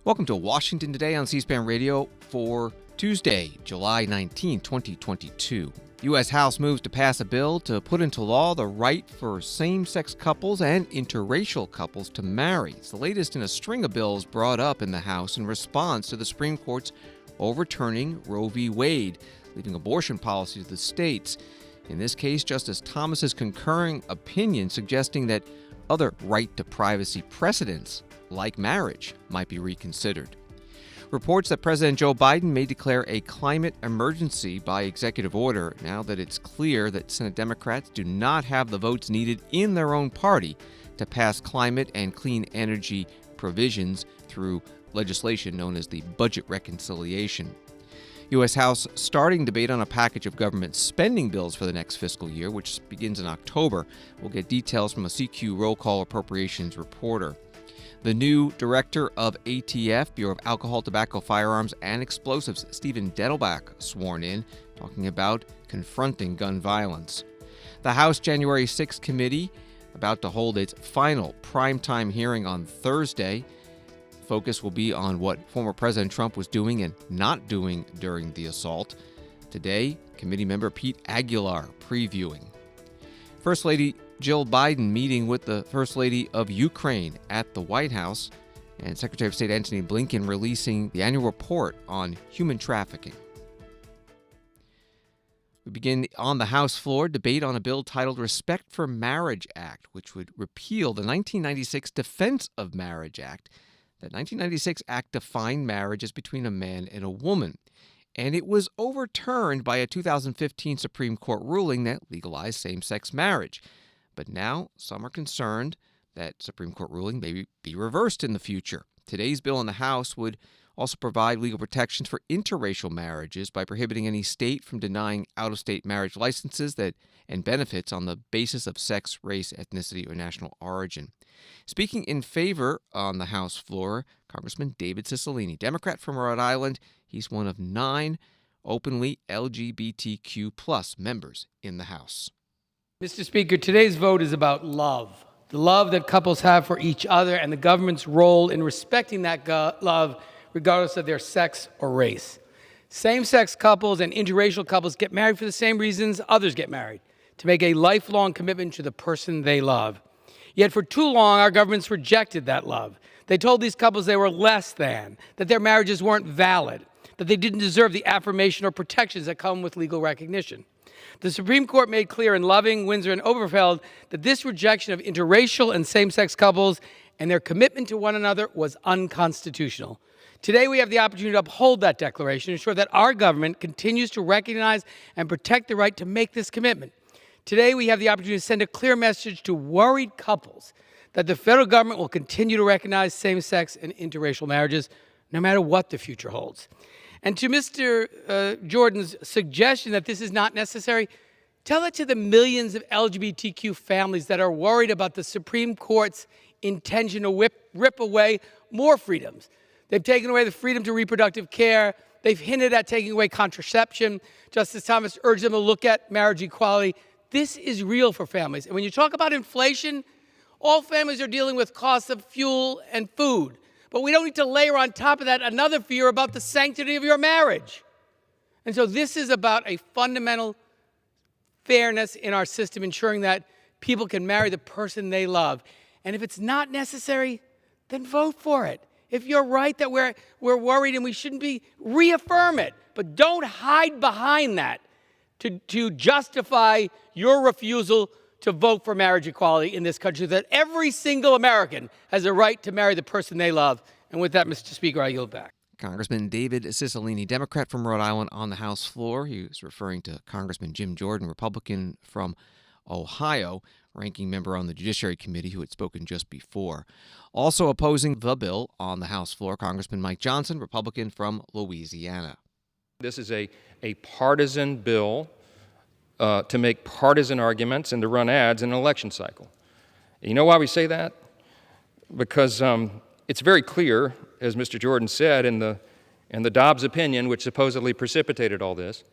Welcome to Washington Today on C-SPAN Radio for Tuesday, July 19, 2022. U.S. House moves to pass a bill to put into law the right for same-sex couples and interracial couples to marry. It's the latest in a string of bills brought up in the House in response to the Supreme Court's overturning Roe v. Wade, leaving abortion policy to the states. In this case, Justice Thomas's concurring opinion suggesting that other right-to-privacy precedents, like marriage, might be reconsidered. Reports that President Joe Biden may declare a climate emergency by executive order now that it's clear that Senate Democrats do not have the votes needed in their own party to pass climate and clean energy provisions through legislation known as the budget reconciliation. U.S. House starting debate on a package of government spending bills for the next fiscal year, which begins in October. We'll get details from a CQ roll call appropriations reporter. The new director of ATF, Bureau of Alcohol, Tobacco, Firearms, and Explosives, Stephen Dettelbach, sworn in, talking about confronting gun violence. The House January 6th committee about to hold its final primetime hearing on Thursday. Focus will be on what former President Trump was doing and not doing during the assault. Today, committee member Pete Aguilar previewing. First Lady Jill Biden meeting with the First Lady of Ukraine at the White House, and Secretary of State Antony Blinken releasing the annual report on human trafficking. We begin on the House floor, debate on a bill titled Respect for Marriage Act, which would repeal the 1996 Defense of Marriage Act. The 1996 Act defined marriage as between a man and a woman, and it was overturned by a 2015 Supreme Court ruling that legalized same-sex marriage. But now some are concerned that Supreme Court ruling may be reversed in the future. Today's bill in the House would also provide legal protections for interracial marriages by prohibiting any state from denying out-of-state marriage licenses and benefits on the basis of sex, race, ethnicity, or national origin. Speaking in favor on the House floor, Congressman David Cicilline, Democrat from Rhode Island. He's one of 9 openly LGBTQ+ members in the House. Mr. Speaker, today's vote is about love, the love that couples have for each other and the government's role in respecting that love regardless of their sex or race. Same-sex couples and interracial couples get married for the same reasons others get married, to make a lifelong commitment to the person they love. Yet for too long, our governments rejected that love. They told these couples they were less than, that their marriages weren't valid, that they didn't deserve the affirmation or protections that come with legal recognition. The Supreme Court made clear in Loving, Windsor, and Obergefell that this rejection of interracial and same-sex couples and their commitment to one another was unconstitutional. Today, we have the opportunity to uphold that declaration and ensure that our government continues to recognize and protect the right to make this commitment. Today, we have the opportunity to send a clear message to worried couples that the federal government will continue to recognize same-sex and interracial marriages no matter what the future holds. And to Mr. Jordan's suggestion that this is not necessary, tell it to the millions of LGBTQ families that are worried about the Supreme Court's intention to rip away more freedoms. They've taken away the freedom to reproductive care. They've hinted at taking away contraception. Justice Thomas urged them to look at marriage equality. This is real for families. And when you talk about inflation, all families are dealing with costs of fuel and food. But we don't need to layer on top of that another fear about the sanctity of your marriage. And so this is about a fundamental fairness in our system, ensuring that people can marry the person they love. And if it's not necessary, then vote for it. If you're right that we're worried and we shouldn't be, reaffirm it. But don't hide behind that to justify your refusal to vote for marriage equality in this country, that every single American has a right to marry the person they love. And with that, Mr. Speaker, I yield back. Congressman David Cicilline, Democrat from Rhode Island, on the House floor. He was referring to Congressman Jim Jordan, Republican from Ohio, ranking member on the Judiciary Committee, who had spoken just before. Also opposing the bill on the House floor, Congressman Mike Johnson, Republican from Louisiana. This is a partisan bill to make partisan arguments and to run ads in an election cycle. And you know why we say that? Because it's very clear, as Mr. Jordan said, in the Dobbs opinion, which supposedly precipitated all this,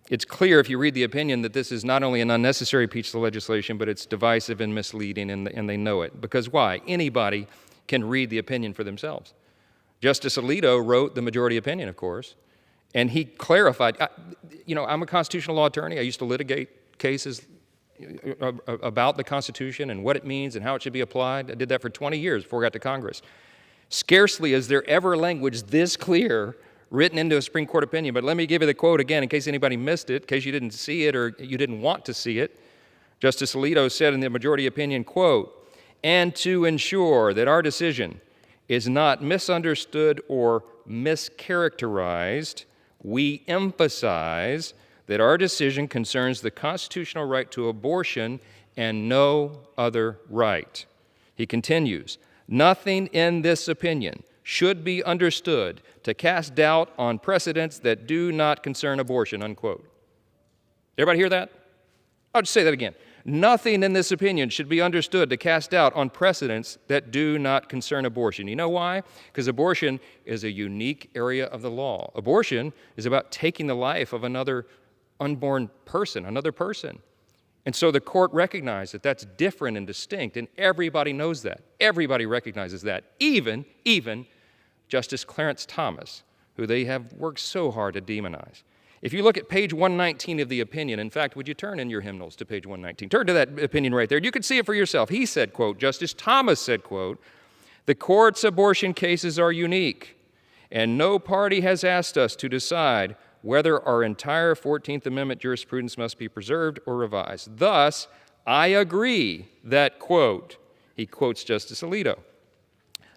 it's clear if you read the opinion that this is not only an unnecessary piece of legislation, but it's divisive and misleading, and they know it. Because why? Anybody can read the opinion for themselves. Justice Alito wrote the majority opinion, of course, and he clarified. I'm a constitutional law attorney. I used to litigate cases about the Constitution and what it means and how it should be applied. I did that for 20 years before I got to Congress. Scarcely is there ever language this clear written into a Supreme Court opinion. But let me give you the quote again in case anybody missed it, in case you didn't see it or you didn't want to see it. Justice Alito said in the majority opinion, quote, "And to ensure that our decision is not misunderstood or mischaracterized, we emphasize that our decision concerns the constitutional right to abortion and no other right." He continues, "Nothing in this opinion should be understood to cast doubt on precedents that do not concern abortion," unquote. Everybody hear that? I'll just say that again. Nothing in this opinion should be understood to cast doubt on precedents that do not concern abortion. You know why? Because abortion is a unique area of the law. Abortion is about taking the life of another unborn person, another person. And so the court recognized that that's different and distinct, and everybody knows that. Everybody recognizes that, even Justice Clarence Thomas, who they have worked so hard to demonize. If you look at page 119 of the opinion, in fact, would you turn in your hymnals to page 119? Turn to that opinion right there. You can see it for yourself. He said, quote, Justice Thomas said, quote, "The court's abortion cases are unique, and no party has asked us to decide whether our entire 14th Amendment jurisprudence must be preserved or revised. Thus, I agree that," quote, he quotes Justice Alito,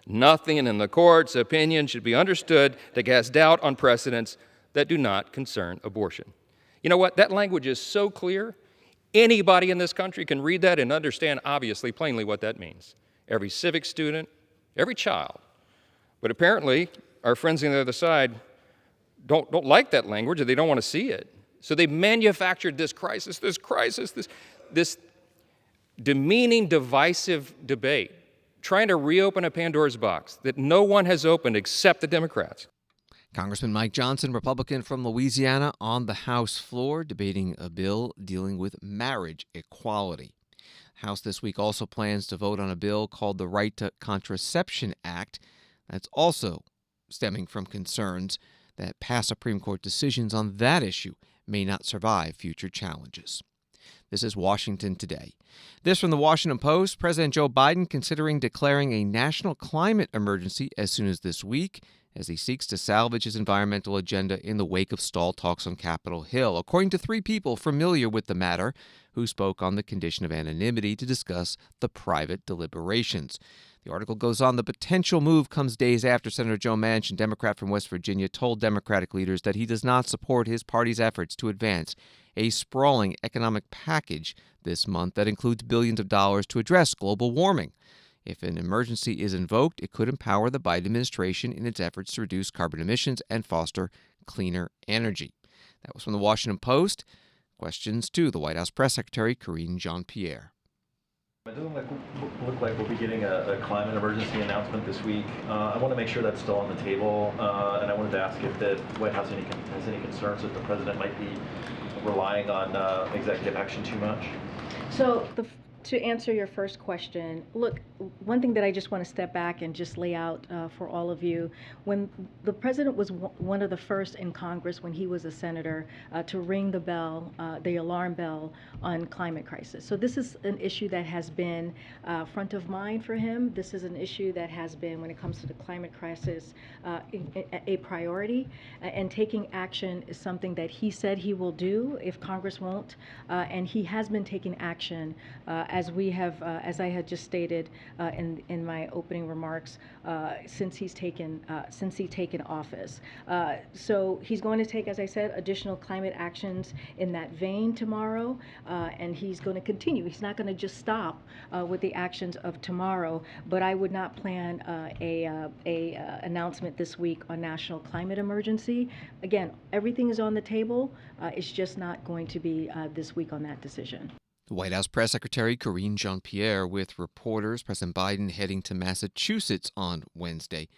"nothing in the court's opinion should be understood to cast doubt on precedents that do not concern abortion." You know what? That language is so clear, anybody in this country can read that and understand obviously, plainly what that means. Every civic student, every child. But apparently, our friends on the other side don't like that language, or they don't want to see it. So they manufactured this crisis, this demeaning, divisive debate, trying to reopen a Pandora's box that no one has opened except the Democrats. Congressman Mike Johnson, Republican from Louisiana, on the House floor debating a bill dealing with marriage equality. The House this week also plans to vote on a bill called the Right to Contraception Act. That's also stemming from concerns that past Supreme Court decisions on that issue may not survive future challenges. This is Washington Today. This from the Washington Post. President Joe Biden considering declaring a national climate emergency as soon as this week as he seeks to salvage his environmental agenda in the wake of stalled talks on Capitol Hill, according to three people familiar with the matter who spoke on the condition of anonymity to discuss the private deliberations. The article goes on, the potential move comes days after Senator Joe Manchin, Democrat from West Virginia, told Democratic leaders that he does not support his party's efforts to advance a sprawling economic package this month that includes billions of dollars to address global warming. If an emergency is invoked, it could empower the Biden administration in its efforts to reduce carbon emissions and foster cleaner energy. That was from the Washington Post. Questions to the White House Press Secretary, Karine Jean-Pierre. It doesn't look like we'll be getting a climate emergency announcement this week. I want to make sure that's still on the table, and I wanted to ask if the White House has any concerns that the president might be relying on executive action too much. So to answer your first question, look, one thing that I just want to step back and just lay out for all of you, when the president was one of the first in Congress when he was a senator to ring the bell, the alarm bell on climate crisis. So this is an issue that has been front of mind for him. This is an issue that has been, when it comes to the climate crisis, a priority, and taking action is something that he said he will do if Congress won't, and he has been taking action as we have, as I had just stated in my opening remarks, since he's taken office. So he's going to take, as I said, additional climate actions in that vein tomorrow, and he's going to continue. He's not going to just stop with the actions of tomorrow. But I would not plan a announcement this week on national climate emergency. Again, everything is on the table. It's just not going to be this week on that decision. The White House Press Secretary Karine Jean-Pierre with reporters. President Biden heading to Massachusetts on Wednesday.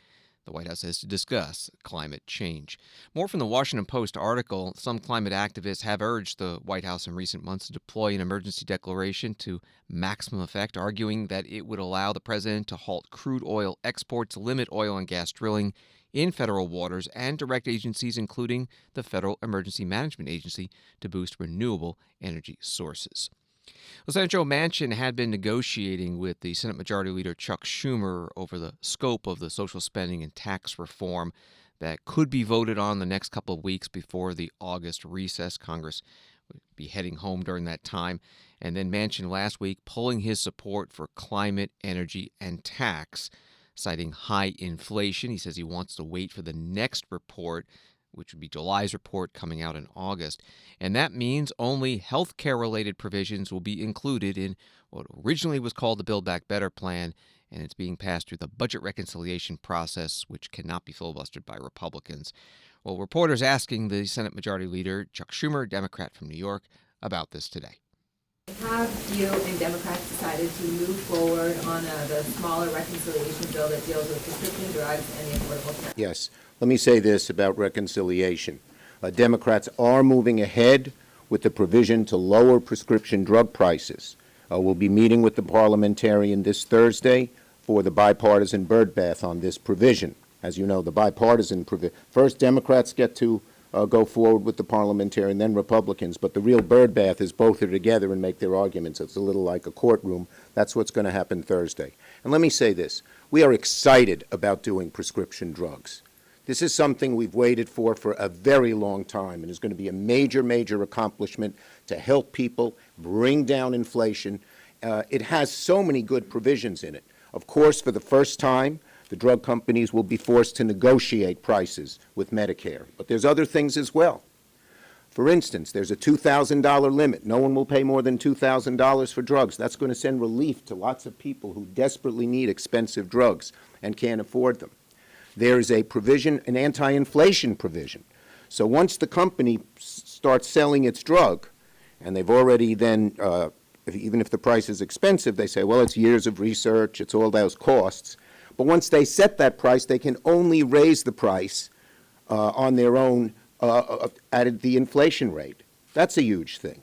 The White House says to discuss climate change. More from the Washington Post article. Some climate activists have urged the White House in recent months to deploy an emergency declaration to maximum effect, arguing that it would allow the president to halt crude oil exports, limit oil and gas drilling, in federal waters and direct agencies, including the Federal Emergency Management Agency, to boost renewable energy sources. Well, Senate Joe Manchin had been negotiating with the Senate Majority Leader Chuck Schumer over the scope of the social spending and tax reform that could be voted on the next couple of weeks before the August recess. Congress would be heading home during that time. And then Manchin last week pulling his support for climate, energy, and tax, citing high inflation. He says he wants to wait for the next report, which would be July's report coming out in August. And that means only health care-related provisions will be included in what originally was called the Build Back Better plan, and it's being passed through the budget reconciliation process, which cannot be filibustered by Republicans. Well, reporters asking the Senate Majority Leader, Chuck Schumer, Democrat from New York, about this today. Have you and Democrats decided to move forward on the smaller reconciliation bill that deals with prescription drugs and the Affordable Care? Yes. Let me say this about reconciliation. Democrats are moving ahead with the provision to lower prescription drug prices. We'll be meeting with the parliamentarian this Thursday for the bipartisan birdbath on this provision. As you know, the bipartisan provision. First, Democrats get to go forward with the parliamentarian, then Republicans. But the real birdbath is both are together and make their arguments. It's a little like a courtroom. That's what's going to happen Thursday. And let me say this. We are excited about doing prescription drugs. This is something we've waited for a very long time, and is going to be a major, major accomplishment to help people bring down inflation. It has so many good provisions in it. Of course, for the first time, the drug companies will be forced to negotiate prices with Medicare. But there's other things as well. For instance, there's a $2,000 limit. No one will pay more than $2,000 for drugs. That's going to send relief to lots of people who desperately need expensive drugs and can't afford them. There is a provision, an anti-inflation provision. So once the company starts selling its drug, and they've already then, even if the price is expensive, they say, well, it's years of research, it's all those costs. But once they set that price, they can only raise the price on their own at the inflation rate. That's a huge thing.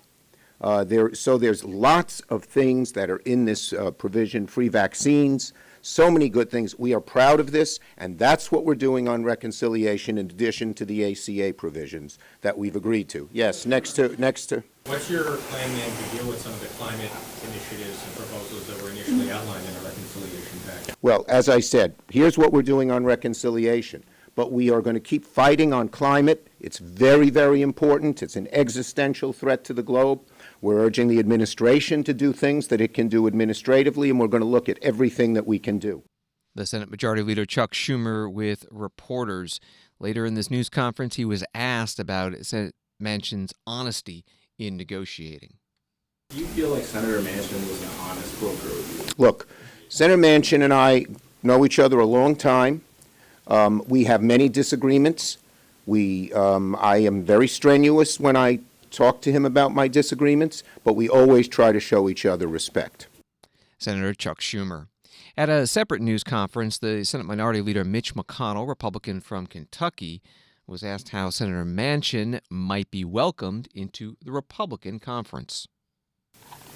So there's lots of things that are in this provision, free vaccines, so many good things. We are proud of this, and that's what we're doing on reconciliation in addition to the ACA provisions that we've agreed to. Yes, next to. What's your plan then to deal with some of the climate initiatives and proposals that were initially outlined in the reconciliation package? Well, as I said, here's what we're doing on reconciliation. But we are going to keep fighting on climate. It's very, very important. It's an existential threat to the globe. We're urging the administration to do things that it can do administratively, and we're going to look at everything that we can do. The Senate Majority Leader Chuck Schumer with reporters. Later in this news conference, he was asked about Senate Manchin's honesty in negotiating. Do you feel like Senator Manchin was an honest broker with you? Look, Senator Manchin and I know each other a long time. We have many disagreements. I am very strenuous when I talk to him about my disagreements, but we always try to show each other respect. Senator Chuck Schumer. At a separate news conference, the Senate Minority Leader Mitch McConnell, Republican from Kentucky, was asked how Senator Manchin might be welcomed into the Republican conference.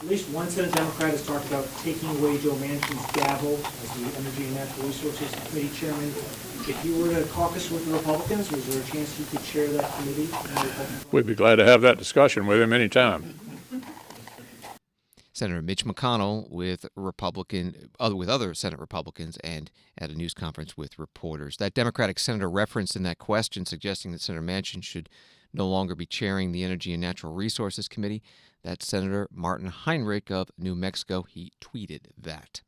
At least one Senate Democrat has talked about taking away Joe Manchin's gavel as the Energy and Natural Resources Committee chairman. If you were to caucus with the Republicans, was there a chance you could chair that committee? We'd be glad to have that discussion with him anytime. Senator Mitch McConnell with other Senate Republicans and at a news conference with reporters. That Democratic senator referenced in that question suggesting that Senator Manchin should no longer be chairing the Energy and Natural Resources Committee. That's Senator Martin Heinrich of New Mexico. He tweeted that.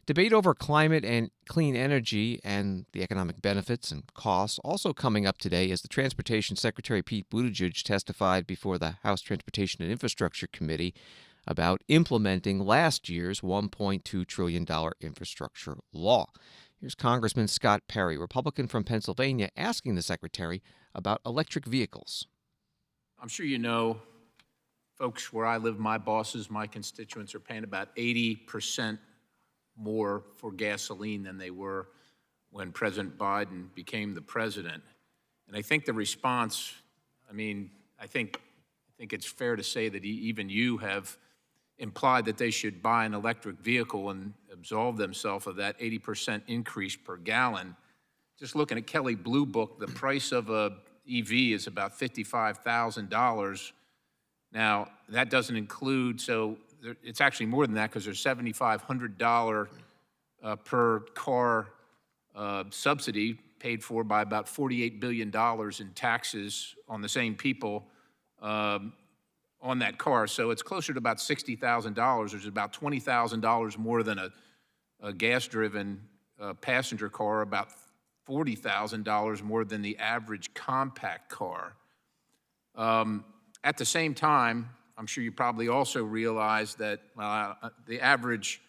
Debate over climate and clean energy and the economic benefits and costs also coming up today as the Transportation Secretary Pete Buttigieg testified before the House Transportation and Infrastructure Committee about implementing last year's $1.2 trillion infrastructure law. Here's Congressman Scott Perry, Republican from Pennsylvania, asking the Secretary about electric vehicles. I'm sure you know, folks, where I live, my bosses, my constituents are paying about 80% more for gasoline than they were when President Biden became the president. And I think the response, I think it's fair to say that even you have implied that they should buy an electric vehicle and absolve themselves of that 80% increase per gallon. just looking at Kelly Blue Book, the price of a EV is about $55,000. Now, that doesn't include, so it's actually more than that because there's $7,500 per car subsidy paid for by about $48 billion in taxes on the same people on that car. So it's closer to about $60,000, which is about $20,000 more than a gas-driven passenger car, about $40,000 more than the average compact car. At the same time, I'm sure you probably also realize that the average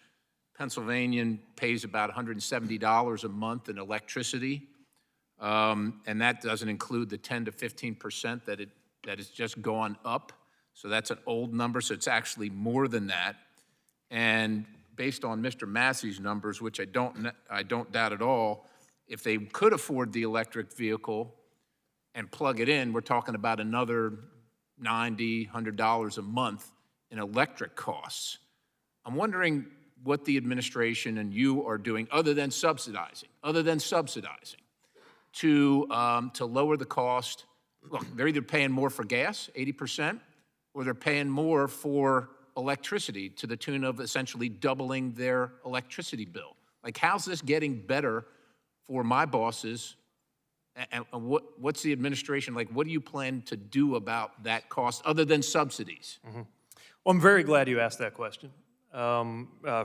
Pennsylvanian pays about $170 a month in electricity, and that doesn't include the 10 to 15% that has just gone up. So that's an old number, so it's actually more than that. And based on Mr. Massey's numbers, which I don't doubt at all, if they could afford the electric vehicle and plug it in, we're talking about another $90, $100 a month in electric costs. I'm wondering what the administration and you are doing other than subsidizing, to lower the cost. Look, they're either paying more for gas, 80%, or they're paying more for electricity to the tune of essentially doubling their electricity bill. Like, how's this getting better for my bosses? And what's the administration like? What do you plan to do about that cost other than subsidies? Mm-hmm. Well, I'm very glad you asked that question.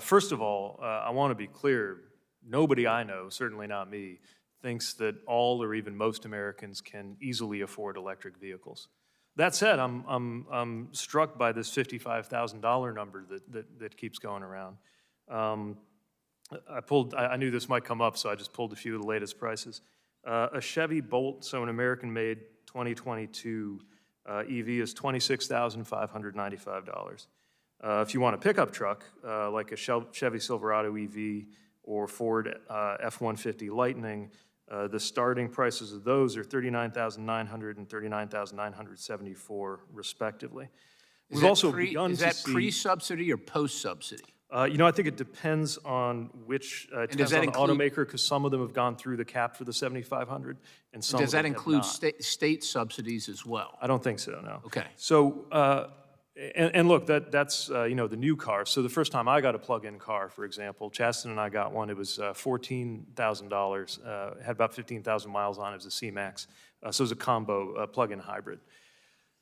First of all, I want to be clear. Nobody I know, certainly not me, thinks that all or even most Americans can easily afford electric vehicles. That said, I'm struck by this $55,000 number that keeps going around. I knew this might come up, so I just pulled a few of the latest prices. A Chevy Bolt, so an American-made 2022 EV is $26,595. If you want a pickup truck, like a Chevy Silverado EV or Ford F-150 Lightning, the starting prices of those are $39,900 and $39,974, respectively. Is that pre-subsidy or post-subsidy? I think it depends on which, it depends on the automaker, because some of them have gone through the cap for the $7,500, and some does that of them include have not. state subsidies as well? I don't think so, no. Okay. So, and look, that's the new car. So the first time I got a plug-in car, for example, Chasten and I got one. It was $14,000, had about 15,000 miles on it. It was a C-Max. So it was a combo plug-in hybrid.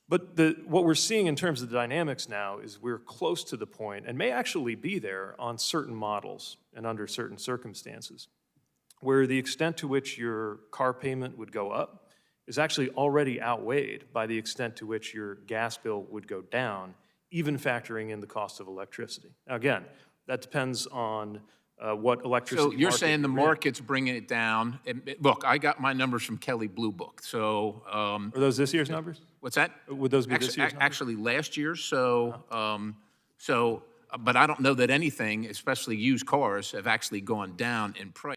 But what we're seeing in terms of the dynamics now is we're close to the point, and may actually be there on certain models and under certain circumstances, where the extent to which your car payment would go up is actually already outweighed by the extent to which your gas bill would go down, even factoring in the cost of electricity. Now, again, that depends on what electricity. So you're saying the market's bringing it down. Look, I got my numbers from Kelly Blue Book. So are those this year's numbers? What's that? Would those be this year's numbers? Actually, last year's. So, but I don't know that anything, especially used cars, have actually gone down in price.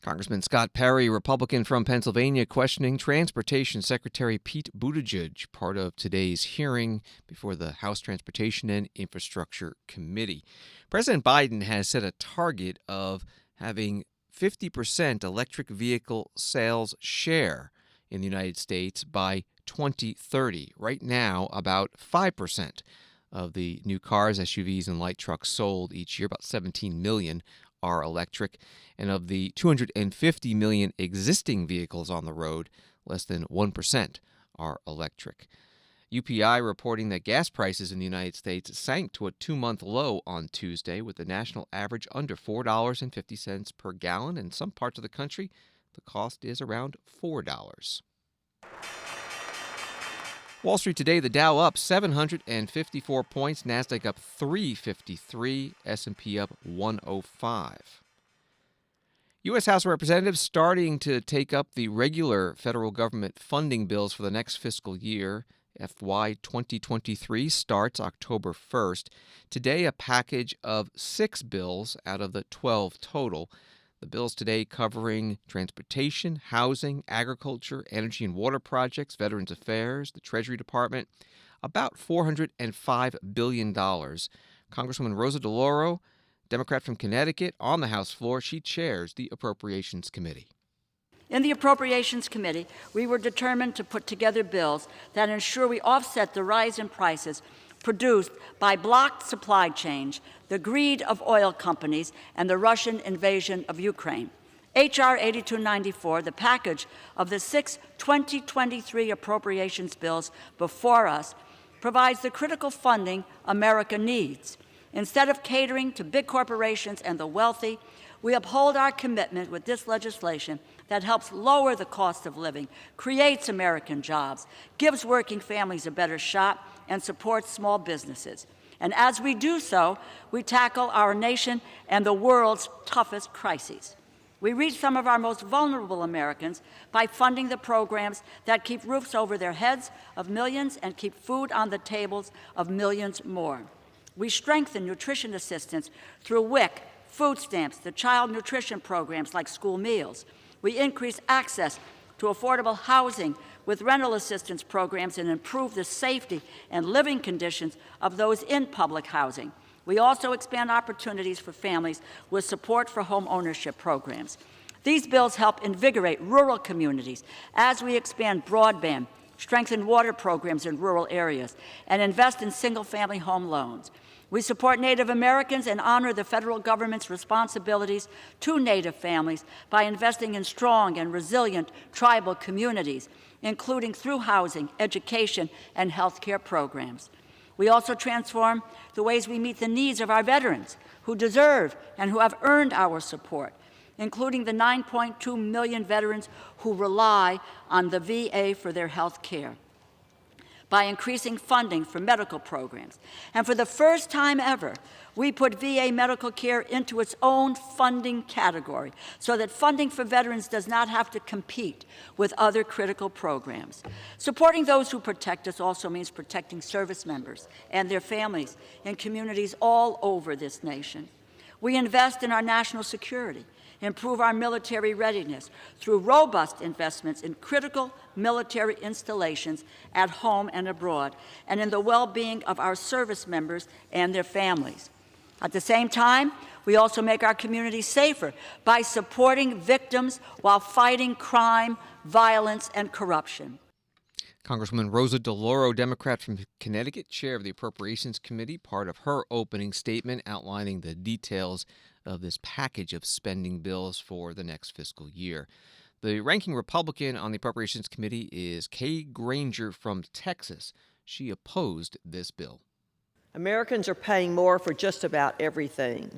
Congressman Scott Perry, Republican from Pennsylvania, questioning Transportation Secretary Pete Buttigieg, part of today's hearing before the House Transportation and Infrastructure Committee. President Biden has set a target of having 50% electric vehicle sales share in the United States by 2030. Right now, about 5% of the new cars, SUVs, and light trucks sold each year, about 17 million, are electric, and of the 250 million existing vehicles on the road, less than 1% are electric. UPI reporting that gas prices in the United States sank to a 2-month low on Tuesday, with the national average under $4.50 per gallon. In some parts of the country, the cost is around $4. Wall Street today, the Dow up 754 points, Nasdaq up 353, S&P up 105. U.S. House of Representatives starting to take up the regular federal government funding bills for the next fiscal year. FY 2023 starts October 1st. Today, a package of 6 bills out of the 12 total. The bills today covering transportation, housing, agriculture, energy and water projects, Veterans Affairs, the Treasury Department, about $405 billion. Congresswoman Rosa DeLauro, Democrat from Connecticut, on the House floor. She chairs the Appropriations Committee. In the Appropriations Committee, we were determined to put together bills that ensure we offset the rise in prices produced by blocked supply chains, the greed of oil companies, and the Russian invasion of Ukraine. H.R. 8294, the package of the 6 2023 appropriations bills before us, provides the critical funding America needs. Instead of catering to big corporations and the wealthy, we uphold our commitment with this legislation that helps lower the cost of living, creates American jobs, gives working families a better shot, and supports small businesses. And as we do so, we tackle our nation and the world's toughest crises. We reach some of our most vulnerable Americans by funding the programs that keep roofs over their heads of millions and keep food on the tables of millions more. We strengthen nutrition assistance through WIC, food stamps, the child nutrition programs like school meals. We increase access to affordable housing with rental assistance programs and improve the safety and living conditions of those in public housing. We also expand opportunities for families with support for home ownership programs. These bills help invigorate rural communities as we expand broadband, strengthen water programs in rural areas, and invest in single-family home loans. We support Native Americans and honor the federal government's responsibilities to Native families by investing in strong and resilient tribal communities, including through housing, education, and health care programs. We also transform the ways we meet the needs of our veterans who deserve and who have earned our support, including the 9.2 million veterans who rely on the VA for their health care, by increasing funding for medical programs. And for the first time ever, we put VA medical care into its own funding category so that funding for veterans does not have to compete with other critical programs. Supporting those who protect us also means protecting service members and their families in communities all over this nation. We invest in our national security, improve our military readiness through robust investments in critical military installations at home and abroad, and in the well-being of our service members and their families. At the same time, we also make our communities safer by supporting victims while fighting crime, violence, and corruption. Congresswoman Rosa DeLauro, Democrat from Connecticut, chair of the Appropriations Committee, part of her opening statement outlining the details of this package of spending bills for the next fiscal year. The ranking Republican on the Appropriations Committee is Kay Granger from Texas. She opposed this bill. Americans are paying more for just about everything.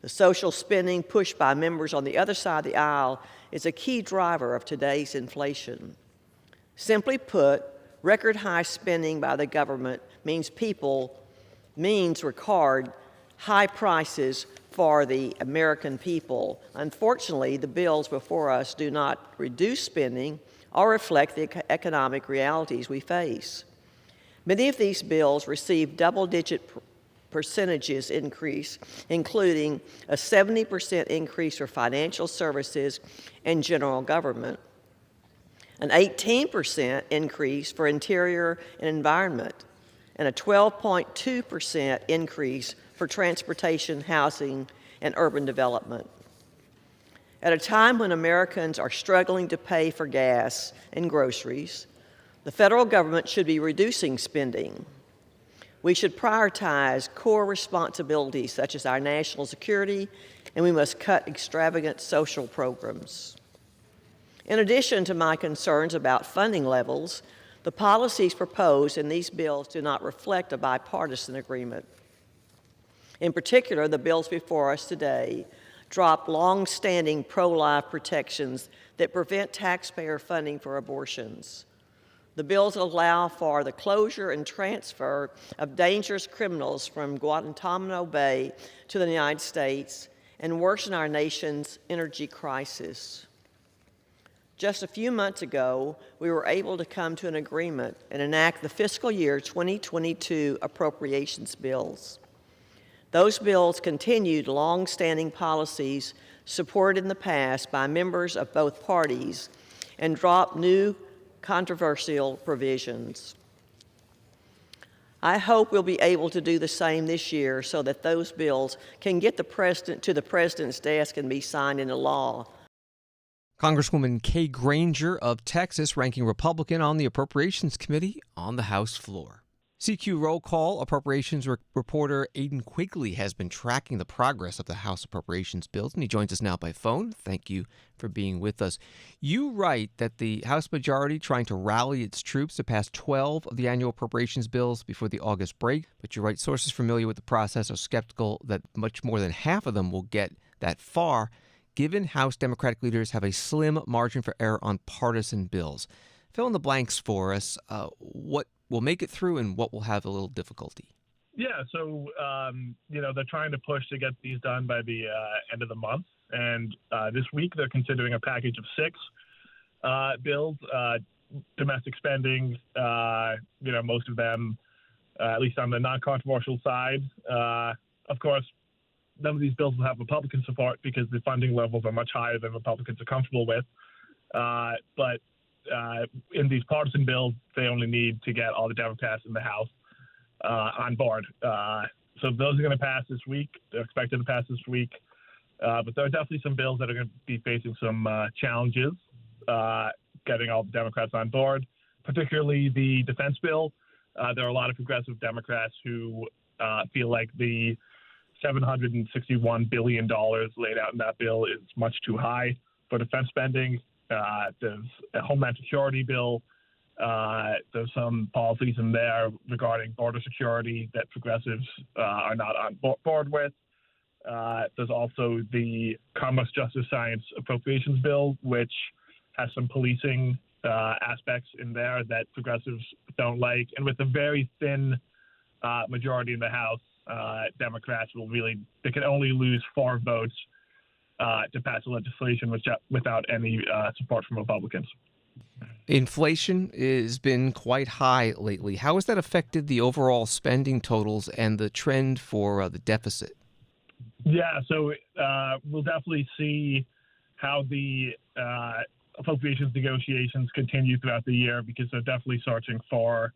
The social spending pushed by members on the other side of the aisle is a key driver of today's inflation. Simply put, record high spending by the government means record high prices for the American people. Unfortunately, the bills before us do not reduce spending or reflect the economic realities we face. Many of these bills receive double-digit percentages increase, including a 70% increase for financial services and general government, an 18% increase for interior and environment, and a 12.2% increase for transportation, housing, and urban development. At a time when Americans are struggling to pay for gas and groceries, the federal government should be reducing spending. We should prioritize core responsibilities such as our national security, and we must cut extravagant social programs. In addition to my concerns about funding levels, the policies proposed in these bills do not reflect a bipartisan agreement. In particular, the bills before us today drop long-standing pro-life protections that prevent taxpayer funding for abortions. The bills allow for the closure and transfer of dangerous criminals from Guantanamo Bay to the United States and worsen our nation's energy crisis. Just a few months ago, we were able to come to an agreement and enact the fiscal year 2022 appropriations bills. Those bills continued long-standing policies supported in the past by members of both parties and dropped new controversial provisions. I hope we'll be able to do the same this year so that those bills can get to the President's desk and be signed into law. Congresswoman Kay Granger of Texas, ranking Republican on the Appropriations Committee on the House floor. CQ Roll Call Appropriations reporter Aidan Quigley has been tracking the progress of the House appropriations bills, and he joins us now by phone. Thank you for being with us. You write that the House majority trying to rally its troops to pass 12 of the annual appropriations bills before the August break, but you write sources familiar with the process are skeptical that much more than half of them will get that far, given House Democratic leaders have a slim margin for error on partisan bills. Fill in the blanks for us. What will make it through and what will have a little difficulty? Yeah, so, they're trying to push to get these done by the end of the month. And this week they're considering a package of 6 bills, domestic spending, most of them, at least on the non-controversial side. Of course, none of these bills will have Republican support because the funding levels are much higher than Republicans are comfortable with. But in these partisan bills, they only need to get all the Democrats in the House on board. So those are going to pass this week. They're expected to pass this week. But there are definitely some bills that are going to be facing some challenges getting all the Democrats on board, particularly the defense bill. There are a lot of progressive Democrats who feel like the $761 billion laid out in that bill is much too high for defense spending. There's a Homeland Security bill. There's some policies in there regarding border security that progressives are not on board with. There's also the Commerce, Justice, Science Appropriations bill, which has some policing aspects in there that progressives don't like. And with a very thin majority in the House, Democrats they can only lose 4 votes to pass the legislation without any support from Republicans. Inflation has been quite high lately. How has that affected the overall spending totals and the trend for the deficit? Yeah, so we'll definitely see how the appropriations negotiations continue throughout the year because they're definitely searching for,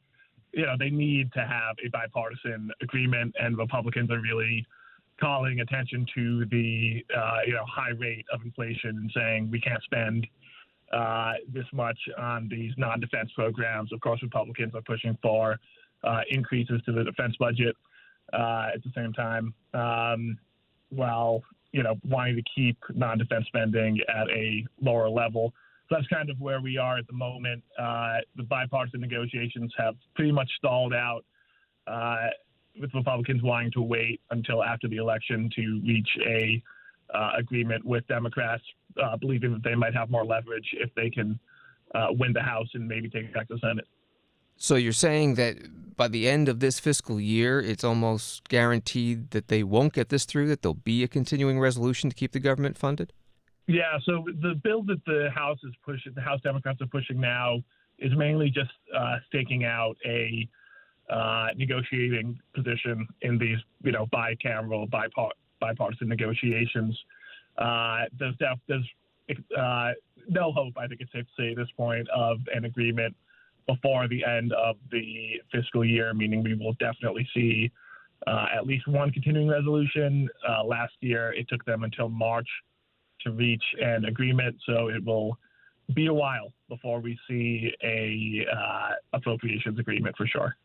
they need to have a bipartisan agreement, and Republicans are really calling attention to the high rate of inflation and saying we can't spend this much on these non-defense programs. Of course, Republicans are pushing for increases to the defense budget at the same time, while wanting to keep non-defense spending at a lower level. So that's kind of where we are at the moment. The bipartisan negotiations have pretty much stalled out, with Republicans wanting to wait until after the election to reach a agreement with Democrats, believing that they might have more leverage if they can win the House and maybe take back the Senate. So you're saying that by the end of this fiscal year, it's almost guaranteed that they won't get this through, that there'll be a continuing resolution to keep the government funded? Yeah, so the bill that the House Democrats are pushing now is mainly just staking out a negotiating position in these, bicameral, bipartisan negotiations. There's no hope, I think it's safe to say at this point, of an agreement before the end of the fiscal year, meaning we will definitely see at least one continuing resolution. Last year, it took them until March to reach an agreement, so it will be a while before we see a appropriations agreement for sure.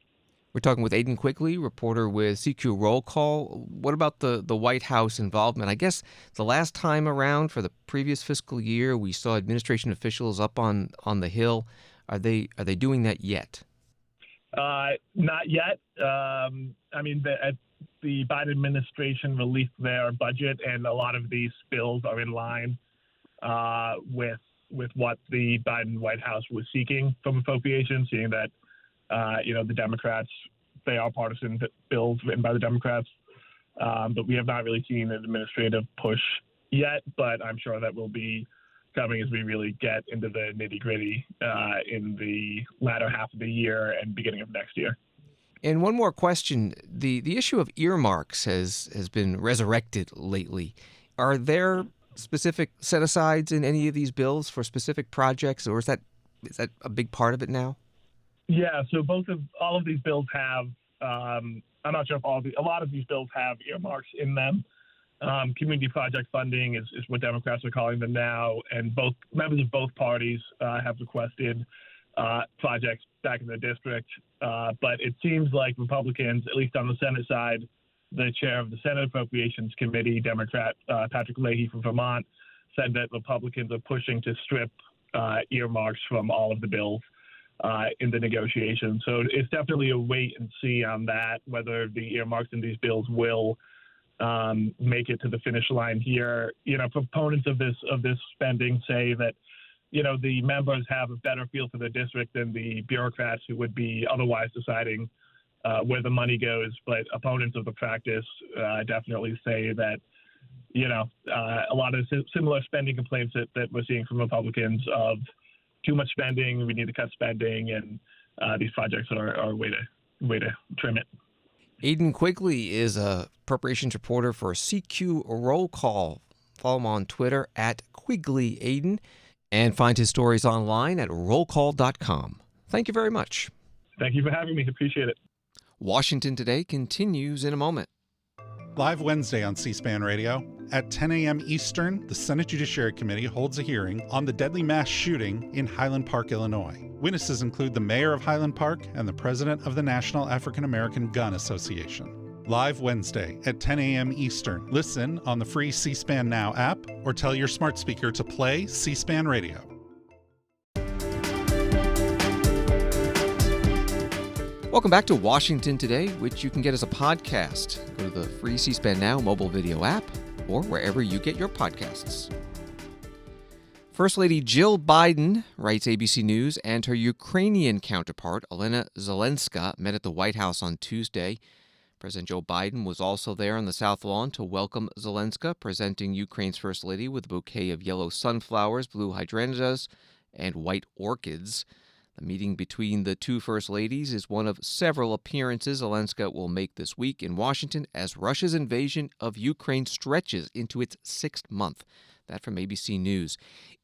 We're talking with Aidan Quigley, reporter with CQ Roll Call. What about the White House involvement? I guess the last time around for the previous fiscal year, we saw administration officials up on the Hill. Are they doing that yet? Not yet. The Biden administration released their budget, and a lot of these bills are in line with what the Biden White House was seeking from appropriations, seeing that the Democrats, they are partisan bills written by the Democrats, but we have not really seen an administrative push yet, but I'm sure that will be coming as we really get into the nitty-gritty in the latter half of the year and beginning of next year. And one more question. The issue of earmarks has been resurrected lately. Are there specific set-asides in any of these bills for specific projects, or is that a big part of it now? Yeah, so all of these bills have, I'm not sure if a lot of these bills have earmarks in them. community project funding is what Democrats are calling them now, and both members of both parties have requested projects back in the district. But it seems like Republicans, at least on the Senate side, the chair of the Senate Appropriations Committee, Democrat Patrick Leahy from Vermont, said that Republicans are pushing to strip earmarks from all of the bills in the negotiations. So it's definitely a wait and see on that, whether the earmarks in these bills will make it to the finish line here. Proponents of this spending say that, the members have a better feel for the district than the bureaucrats who would be otherwise deciding where the money goes. But opponents of the practice definitely say that, a lot of similar spending complaints that we're seeing from Republicans of too much spending, we need to cut spending, and these projects are a way to trim it. Aidan Quigley is a appropriations reporter for CQ Roll Call. Follow him on Twitter at Quigley Aidan, and find his stories online at rollcall.com. Thank you very much. Thank you for having me. Appreciate it. Washington Today continues in a moment. Live Wednesday on C-SPAN Radio. At 10 a.m. Eastern, the Senate Judiciary Committee holds a hearing on the deadly mass shooting in Highland Park, Illinois. Witnesses include the mayor of Highland Park and the president of the National African American Gun Association. Live Wednesday at 10 a.m. Eastern. Listen on the free C-SPAN Now app or tell your smart speaker to play C-SPAN Radio. Welcome back to Washington Today, which you can get as a podcast. Go to the free C-SPAN Now mobile video app or wherever you get your podcasts. First Lady Jill Biden, writes ABC News, and her Ukrainian counterpart, Olena Zelenska, met at the White House on Tuesday. President Joe Biden was also there on the South Lawn to welcome Zelenska, presenting Ukraine's First Lady with a bouquet of yellow sunflowers, blue hydrangeas, and white orchids. The meeting between the two First Ladies is one of several appearances Zelenska will make this week in Washington as Russia's invasion of Ukraine stretches into its 6th month. That from ABC News.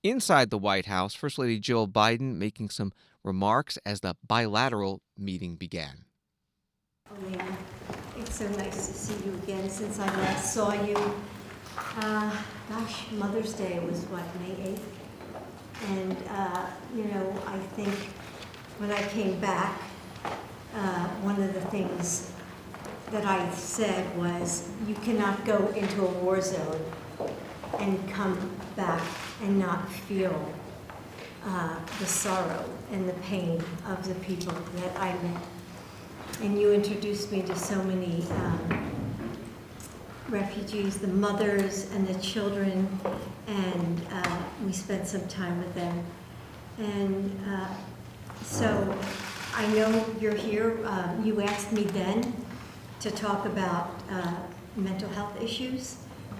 Inside the White House, First Lady Jill Biden making some remarks as the bilateral meeting began. Olena, it's so nice to see you again since I last saw you. Mother's Day was what, May 8th? And, I think when I came back, one of the things that I said was, you cannot go into a war zone and come back and not feel the sorrow and the pain of the people that I met. And you introduced me to so many refugees, the mothers and the children, and we spent some time with them. And so I know you're here. You asked me then to talk about mental health issues.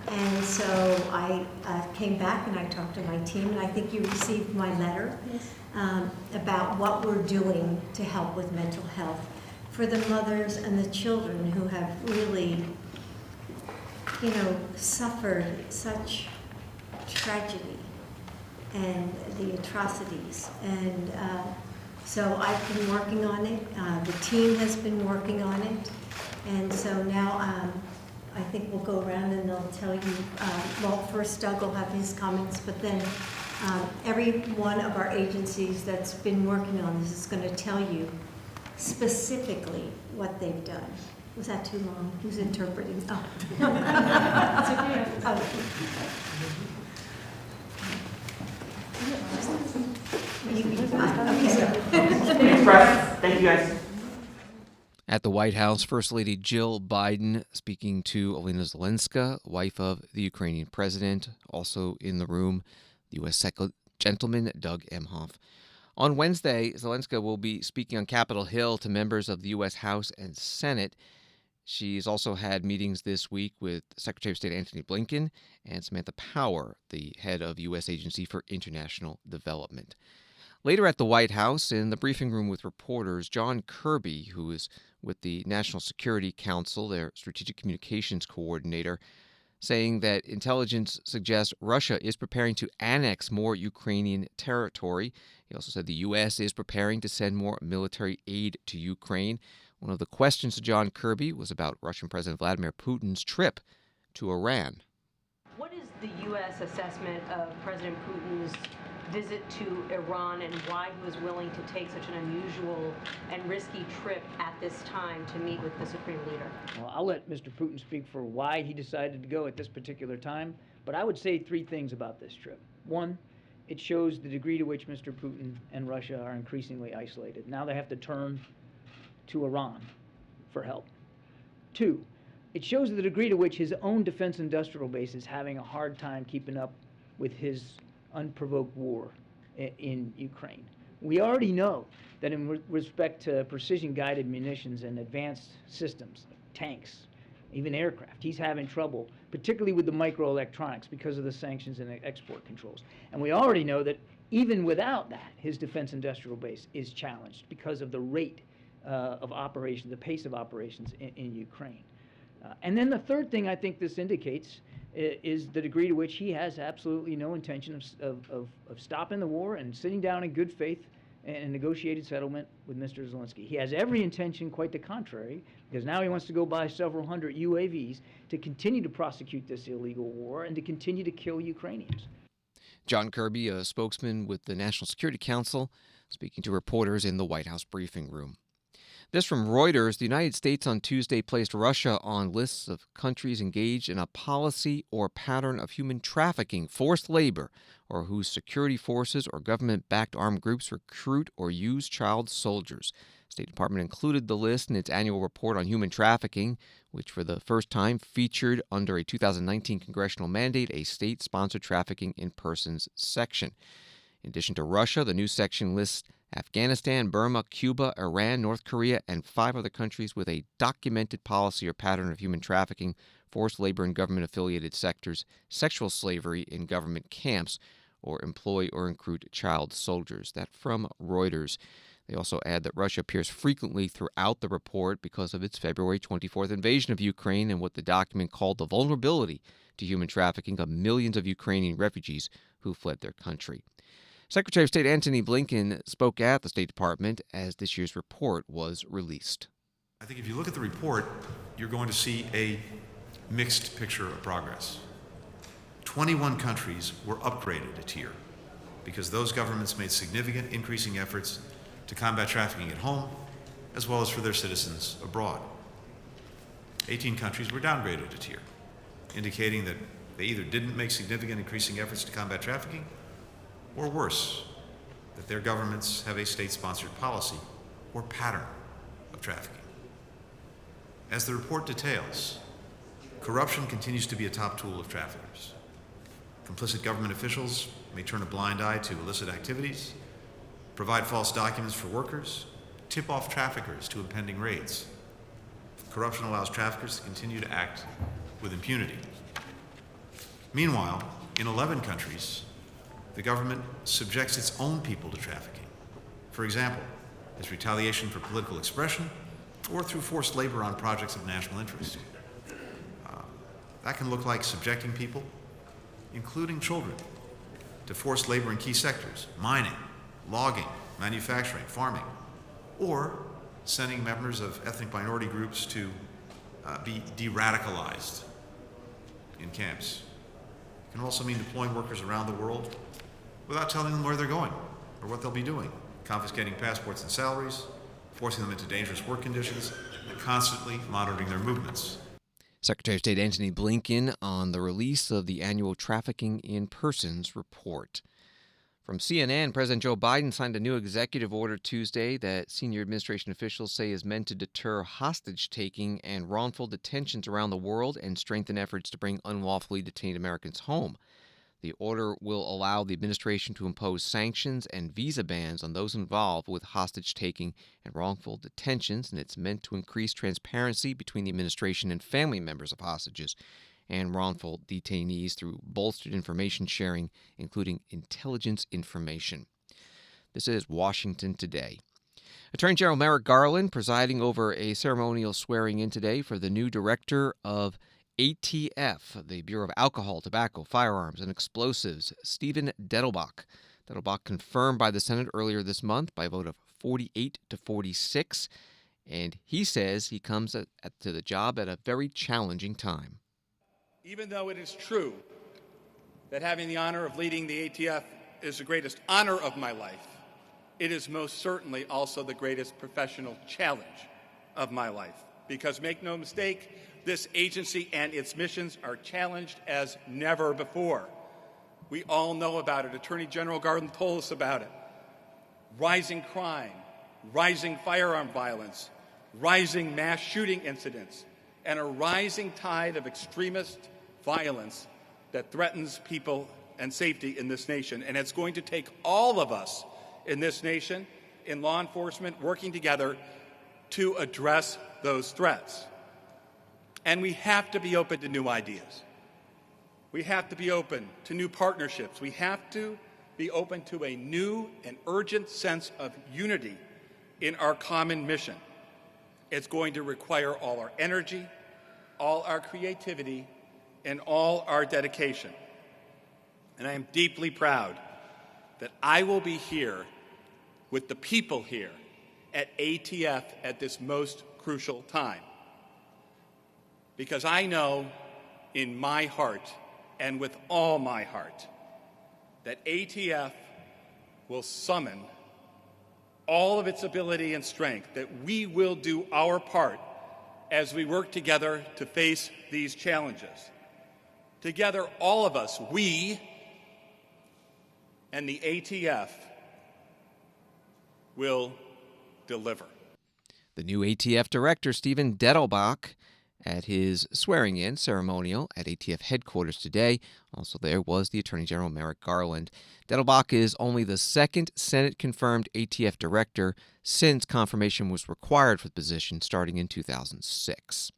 And so I came back and I talked to my team, and I think you received my letter about what we're doing to help with mental health for the mothers and the children who have really, suffered such tragedy and the atrocities. And so I've been working on it. The team has been working on it. And so now I think we'll go around and they'll tell you, first Doug will have his comments, but then every one of our agencies that's been working on this is going to tell you specifically what they've done. Was that too long? Who's interpreting? Oh. It's okay. Thank you, guys. At the White House, First Lady Jill Biden speaking to Olena Zelenska, wife of the Ukrainian president. Also in the room, the U.S. Second Gentleman Doug Emhoff. On Wednesday, Zelenska will be speaking on Capitol Hill to members of the U.S. House and Senate. She's also had meetings this week with Secretary of State Antony Blinken and Samantha Power, the head of U.S. Agency for International Development. Later at the White House, in the briefing room with reporters, John Kirby, who is with the National Security Council, their strategic communications coordinator, saying that intelligence suggests Russia is preparing to annex more Ukrainian territory. He also said the U.S. is preparing to send more military aid to Ukraine. One of the questions to John Kirby was about Russian President Vladimir Putin's trip to Iran. What is the U.S. assessment of President Putin's visit to Iran and why he was willing to take such an unusual and risky trip at this time to meet with the Supreme Leader? Well, I'll let Mr. Putin speak for why he decided to go at this particular time, but I would say three things about this trip. One, it shows the degree to which Mr. Putin and Russia are increasingly isolated. Now they have to turn to Iran for help. Two, it shows the degree to which his own defense industrial base is having a hard time keeping up with his unprovoked war in Ukraine. We already know that in respect to precision-guided munitions and advanced systems, like tanks, even aircraft, he's having trouble, particularly with the microelectronics because of the sanctions and export controls. And we already know that even without that, his defense industrial base is challenged because of the rate of operation, the pace of operations in Ukraine. And then the third thing I think this indicates is the degree to which he has absolutely no intention of stopping the war and sitting down in good faith and negotiated settlement with Mr. Zelensky. He has every intention, quite the contrary, because now he wants to go buy several hundred UAVs to continue to prosecute this illegal war and to continue to kill Ukrainians. John Kirby, a spokesman with the National Security Council, speaking to reporters in the White House briefing room. This from Reuters. The United States on Tuesday placed Russia on lists of countries engaged in a policy or pattern of human trafficking, forced labor, or whose security forces or government-backed armed groups recruit or use child soldiers. The State Department included the list in its annual report on human trafficking, which for the first time featured under a 2019 congressional mandate a state-sponsored trafficking in persons section. In addition to Russia, the new section lists Afghanistan, Burma, Cuba, Iran, North Korea, and 5 other countries with a documented policy or pattern of human trafficking, forced labor in government-affiliated sectors, sexual slavery in government camps, or employ or recruit child soldiers. That from Reuters. They also add that Russia appears frequently throughout the report because of its February 24th invasion of Ukraine and what the document called the vulnerability to human trafficking of millions of Ukrainian refugees who fled their country. Secretary of State Antony Blinken spoke at the State Department as this year's report was released. I think if you look at the report, you're going to see a mixed picture of progress. 21 countries were upgraded a tier because those governments made significant increasing efforts to combat trafficking at home as well as for their citizens abroad. 18 countries were downgraded a tier, indicating that they either didn't make significant increasing efforts to combat trafficking or worse, that their governments have a state-sponsored policy or pattern of trafficking. As the report details, corruption continues to be a top tool of traffickers. Complicit government officials may turn a blind eye to illicit activities, provide false documents for workers, tip off traffickers to impending raids. Corruption allows traffickers to continue to act with impunity. Meanwhile, in 11 countries, the government subjects its own people to trafficking. For example, as retaliation for political expression or through forced labor on projects of national interest. That can look like subjecting people, including children, to forced labor in key sectors, mining, logging, manufacturing, farming, or sending members of ethnic minority groups to be de-radicalized in camps. It can also mean deploying workers around the world without telling them where they're going or what they'll be doing, confiscating passports and salaries, forcing them into dangerous work conditions, and constantly monitoring their movements. Secretary of State Antony Blinken on the release of the annual Trafficking in Persons report. From CNN, President Joe Biden signed a new executive order Tuesday that senior administration officials say is meant to deter hostage-taking and wrongful detentions around the world and strengthen efforts to bring unlawfully detained Americans home. The order will allow the administration to impose sanctions and visa bans on those involved with hostage-taking and wrongful detentions, and it's meant to increase transparency between the administration and family members of hostages and wrongful detainees through bolstered information sharing, including intelligence information. This is Washington Today. Attorney General Merrick Garland presiding over a ceremonial swearing-in today for the new director of ATF, the Bureau of Alcohol, Tobacco, Firearms, and Explosives, Stephen Dettelbach. Dettelbach confirmed by the Senate earlier this month by a vote of 48 to 46, and he says he comes to the job at a very challenging time. Even though it is true that having the honor of leading the ATF is the greatest honor of my life, it is most certainly also the greatest professional challenge of my life. Because make no mistake, this agency and its missions are challenged as never before. We all know about it. Attorney General Garland told us about it. Rising crime, rising firearm violence, rising mass shooting incidents, and a rising tide of extremist violence that threatens people and safety in this nation. And it's going to take all of us in this nation, in law enforcement, working together to address those threats. And we have to be open to new ideas. We have to be open to new partnerships. We have to be open to a new and urgent sense of unity in our common mission. It's going to require all our energy, all our creativity, and all our dedication. And I am deeply proud that I will be here with the people here at ATF at this most crucial time. Because I know in my heart and with all my heart that ATF will summon all of its ability and strength, that we will do our part as we work together to face these challenges. Together, all of us, we and the ATF, will deliver. The new ATF director, Stephen Dettelbach, at his swearing-in ceremonial at ATF headquarters today. Also there was the Attorney General Merrick Garland. Dettelbach is only the second Senate-confirmed ATF director since confirmation was required for the position starting in 2006.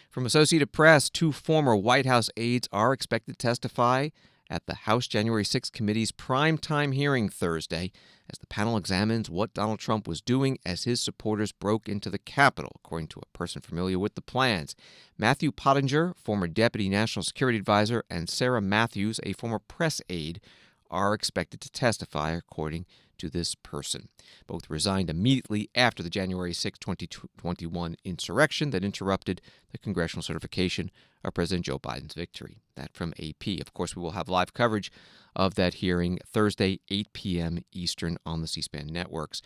From Associated Press, 2 former White House aides are expected to testify at the House January 6 Committee's primetime hearing Thursday as the panel examines what Donald Trump was doing as his supporters broke into the Capitol, according to a person familiar with the plans. Matthew Pottinger, former Deputy National Security Advisor, and Sarah Matthews, a former press aide, are expected to testify, according to this person. Both resigned immediately after the January 6, 2021 insurrection that interrupted the congressional certification of President Joe Biden's victory. That from AP. Of course, we will have live coverage of that hearing Thursday, 8 p.m. Eastern on the C-SPAN networks.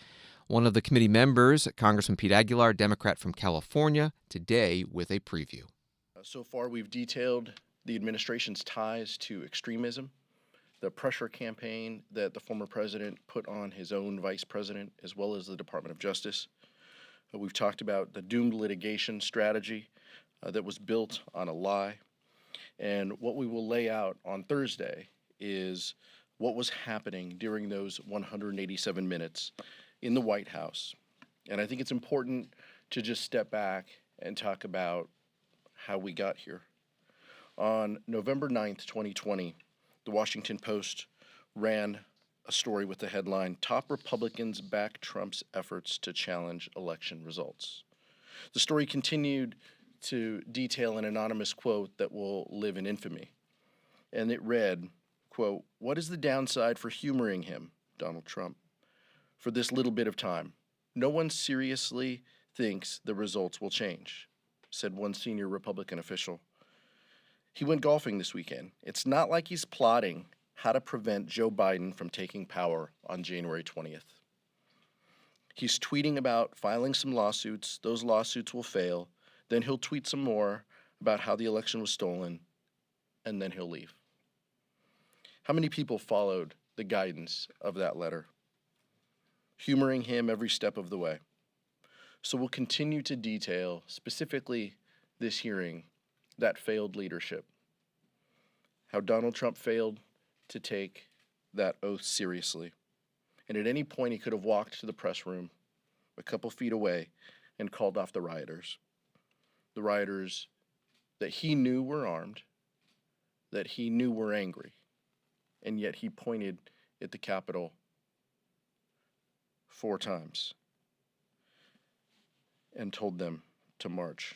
One of the committee members, Congressman Pete Aguilar, Democrat from California, today with a preview. So far, we've detailed the administration's ties to extremism, the pressure campaign that the former president put on his own vice president, as well as the Department of Justice. We've talked about the doomed litigation strategy that was built on a lie. And what we will lay out on Thursday is what was happening during those 187 minutes in the White House. And I think it's important to just step back and talk about how we got here. On November 9th, 2020, the Washington Post ran a story with the headline, "Top Republicans Back Trump's Efforts to Challenge Election Results." The story continued to detail an anonymous quote that will live in infamy. And it read, quote, "What is the downside for humoring him, Donald Trump, for this little bit of time? No one seriously thinks the results will change," said one senior Republican official. He went golfing this weekend. It's not like he's plotting how to prevent Joe Biden from taking power on January 20th. He's tweeting about filing some lawsuits. Those lawsuits will fail. Then he'll tweet some more about how the election was stolen, and then he'll leave. How many people followed the guidance of that letter? Humoring him every step of the way. So we'll continue to detail, specifically this hearing, that failed leadership. How Donald Trump failed to take that oath seriously. And at any point he could have walked to the press room a couple feet away and called off the rioters. The rioters that he knew were armed, that he knew were angry, and yet he pointed at the Capitol 4 times and told them to march.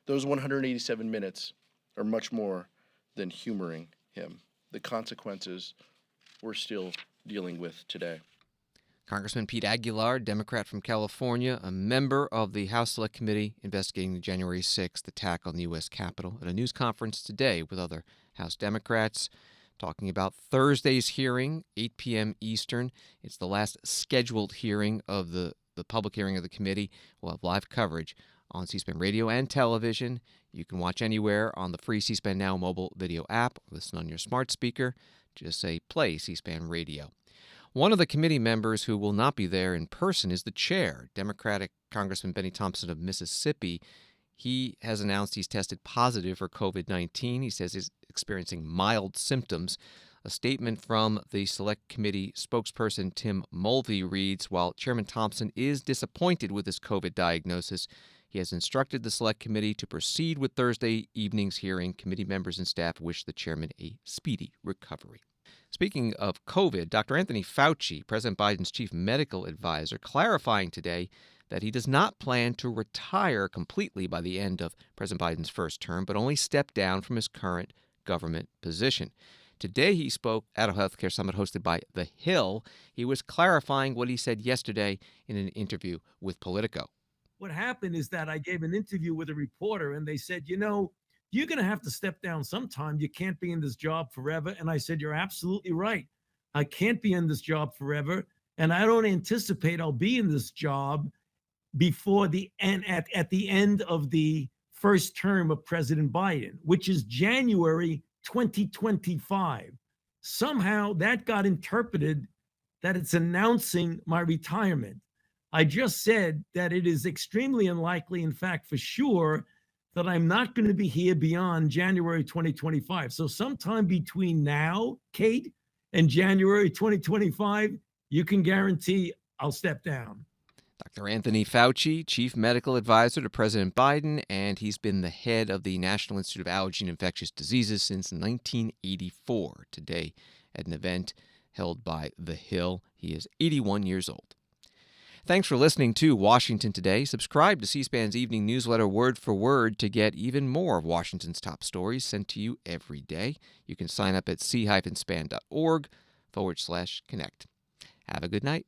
Those 187 minutes are much more than humoring him. The consequences we're still dealing with today. Congressman Pete Aguilar, Democrat from California, a member of the House Select Committee investigating the January 6th attack on the U.S. Capitol, at a news conference today with other House Democrats, talking about Thursday's hearing, 8 p.m. Eastern. It's the last scheduled hearing of the public hearing of the committee. We'll have live coverage on C-SPAN radio and television. You can watch anywhere on the free C-SPAN Now mobile video app, or listen on your smart speaker. Just say play C-SPAN radio. One of the committee members who will not be there in person is the chair, Democratic Congressman Benny Thompson of Mississippi. He has announced he's tested positive for COVID-19. He says he's experiencing mild symptoms. A statement from the Select Committee spokesperson Tim Mulvey reads, while Chairman Thompson is disappointed with his COVID diagnosis, he has instructed the Select Committee to proceed with Thursday evening's hearing. Committee members and staff wish the chairman a speedy recovery. Speaking of COVID, Dr. Anthony Fauci, President Biden's chief medical advisor, clarifying today that he does not plan to retire completely by the end of President Biden's first term, but only step down from his current government position. Today he spoke at a healthcare summit hosted by The Hill. He was clarifying what he said yesterday in an interview with Politico. What happened is that I gave an interview with a reporter, and they said, you know, you're going to have to step down sometime. You can't be in this job forever. And I said, you're absolutely right. I can't be in this job forever. And I don't anticipate I'll be in this job before the end, at the end of the first term of President Biden, which is January 2025. Somehow that got interpreted that it's announcing my retirement. I just said that it is extremely unlikely, in fact, for sure, that I'm not going to be here beyond January 2025. So sometime between now, Kate, and January 2025, you can guarantee I'll step down. Dr. Anthony Fauci, chief medical advisor to President Biden, and he's been the head of the National Institute of Allergy and Infectious Diseases since 1984. Today, at an event held by The Hill, he is 81 years old. Thanks for listening to Washington Today. Subscribe to C-SPAN's evening newsletter word for word to get even more of Washington's top stories sent to you every day. You can sign up at c-span.org/connect. Have a good night.